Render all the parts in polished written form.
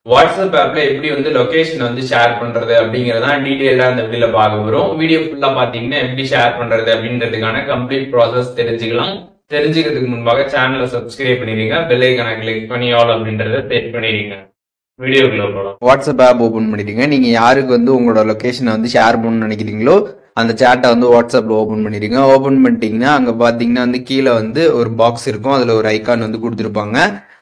WhatsApp ஆப்ல எப்படி வந்து லொகேஷன் வந்து ஷேர் பண்றது அப்படிங்கறத டீடைலா இந்த வீடியோல பார்க்க போறோம். வீடியோ ஃபுல்லா பாத்தீங்கன்னா எப்படி ஷேர் பண்றது அப்படின்றதுக்கான கம்ப்ளீட் ப்ராசஸ் தெரிஞ்சுக்கலாம். தெரிஞ்சுக்கிறதுக்கு முன்பாக சேனலை சப்ஸ்கிரைப் பண்ணிடுங்க, பெல் ஐகானை கிளிக் பண்ணி ஆல் அப்படின்றத செட் பண்ணிடுங்க. வீடியோக்குள்ள போகலாம். வாட்ஸ்அப் ஆப் ஓபன் பண்ணிடுங்க. நீங்க யாருக்கு வந்து உங்களோட லொகேஷனை வந்து ஷேர் பண்ணணும்னு நினைக்கிறீங்களோ அந்த சேட்டை வந்து வாட்ஸ்அப்ல ஓபன் பண்ணிடுங்க. ஓபன் பண்ணிட்டீங்கன்னா அங்க பாத்தீங்கன்னா வந்து கீழே வந்து ஒரு பாக்ஸ் இருக்கும், அதுல ஒரு ஐகான் வந்து கொடுத்துருப்பாங்க.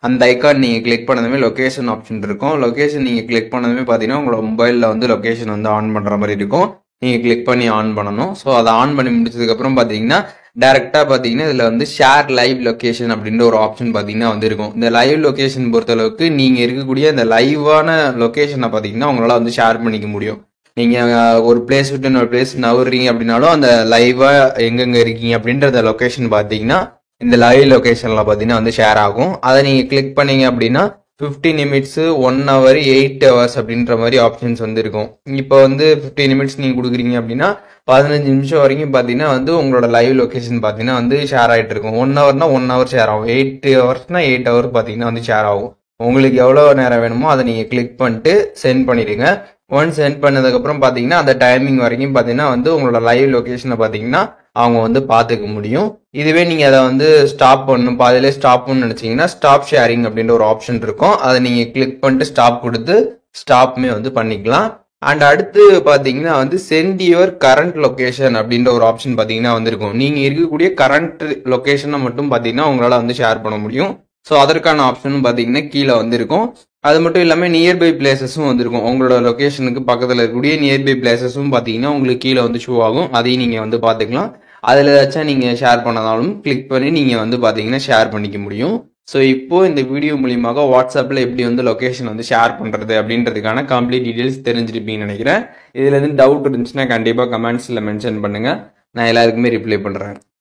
அந்த ஐகான் நீங்க கிளிக் பண்ணதுமே லொகேஷன் ஆப்ஷன் இருக்கும். லொகேஷன் நீங்க கிளிக் பண்ணதுமே பாத்தீங்கன்னா உங்களோட மொபைல்ல வந்து லொகேஷன் வந்து ஆன் பண்ற மாதிரி இருக்கும். நீங்க கிளிக் பண்ணி ஆன் பண்ணணும். ஸோ அதை ஆன் பண்ணி முடிச்சதுக்கு அப்புறம் பாத்தீங்கன்னா டைரக்டா பாத்தீங்கன்னா இதுல வந்து ஷேர் லைவ் லொகேஷன் அப்படின்ற ஒரு ஆப்ஷன் பாத்தீங்கன்னா வந்து இருக்கும். இந்த லைவ் லொகேஷன் பொறுத்த அளவுக்கு நீங்க இருக்கக்கூடிய இந்த லைவான லொகேஷனை பாத்தீங்கன்னா உங்களால வந்து ஷேர் பண்ணிக்க முடியும். நீங்க ஒரு பிளேஸ் விட்டு இன்னொரு பிளேஸ் நவுறீங்க அப்படின்னாலும் அந்த லைவா எங்கெங்க இருக்கீங்க அப்படின்ற லொகேஷன் பாத்தீங்கன்னா இந்த லைவ் லொகேஷன்ல பாத்தீங்கன்னா வந்து ஷேர் ஆகும். அதை நீங்க கிளிக் பண்ணீங்க அப்படின்னா 15 நிமிட்ஸ் 1 hour 8 hours அப்படின்ற மாதிரி ஆப்ஷன்ஸ் வந்து இருக்கும். இப்போ வந்து 15 நிமிட்ஸ் நீங்க கொடுக்குறீங்க அப்படின்னா 15 நிமிஷம் வரைக்கும் பாத்தீங்கன்னா வந்து உங்களோட லைவ் லொகேஷன் பாத்தீங்கன்னா வந்து ஷேர் ஆயிட்டு இருக்கும். 1 hourனா 1 hour ஷேர் ஆகும், 8 ஹவர்ஸ்னா 8 hour பாத்தீங்கன்னா வந்து ஷேர் ஆகும். உங்களுக்கு எவ்வளவு நேரம் வேணுமோ அதை நீங்க கிளிக் பண்ணிட்டு சென்ட் பண்ணிடுங்க. ஒன்ஸ் சென்ட் பண்ணதுக்கு அப்புறம் பாத்தீங்கன்னா அந்த டைமிங் வரைக்கும் பாத்தீங்கன்னா வந்து உங்களோட லைவ் லொகேஷனை பாத்தீங்கன்னா அவங்க வந்து பாத்துக்க முடியும். இதுவே நீங்க அதை வந்து ஸ்டாப் பண்ணணும், பாதியிலே ஸ்டாப் பண்ணணும்னு நினைச்சீங்கன்னா ஸ்டாப் ஷேரிங் அப்படின்ற ஒரு ஆப்ஷன் இருக்கும். அதை நீங்க கிளிக் பண்ணிட்டு ஸ்டாப் கொடுத்து ஸ்டாப்மே வந்து பண்ணிக்கலாம். அண்ட் அடுத்து பாத்தீங்கன்னா வந்து சென்ட் யுவர் கரண்ட் லொகேஷன் அப்படின்ற ஒரு ஆப்ஷன் பாத்தீங்கன்னா வந்திருக்கும். நீங்க இருக்கக்கூடிய கரண்ட் லொகேஷனை மட்டும் பாத்தீங்கன்னா உங்களால வந்து ஷேர் பண்ண முடியும். ஸோ அதற்கான ஆப்ஷனும் பாத்தீங்கன்னா கீழே வந்திருக்கும். அது மட்டும் இல்லாம நியர்பை பிளேசஸும் வந்திருக்கும். உங்களோட லொகேஷனுக்கு பக்கத்துல இருக்கக்கூடிய நியர்பை பிளேசஸும் பாத்தீங்கன்னா உங்களுக்கு கீழே வந்து ஷோ ஆகும். அதையும் நீங்க வந்து பாத்துக்கலாம். அதுல ஏதாச்சும் நீங்க ஷேர் பண்ணதாலும் கிளிக் பண்ணி நீங்க வந்து பாத்தீங்கன்னா ஷேர் பண்ணிக்க முடியும். ஸோ இப்போ இந்த வீடியோ மூலியமாக வாட்ஸ்அப்ல எப்படி வந்து லொகேஷன் வந்து ஷேர் பண்றது அப்படின்றதுக்கான கம்ப்ளீட் டீடைல்ஸ் தெரிஞ்சிருப்பீங்கன்னு நினைக்கிறேன். இதுல இருந்து டவுட் இருந்துச்சுன்னா கண்டிப்பா கமெண்ட்ஸ்ல மென்ஷன் பண்ணுங்க, நான் எல்லாருக்குமே ரிப்ளை பண்றேன்.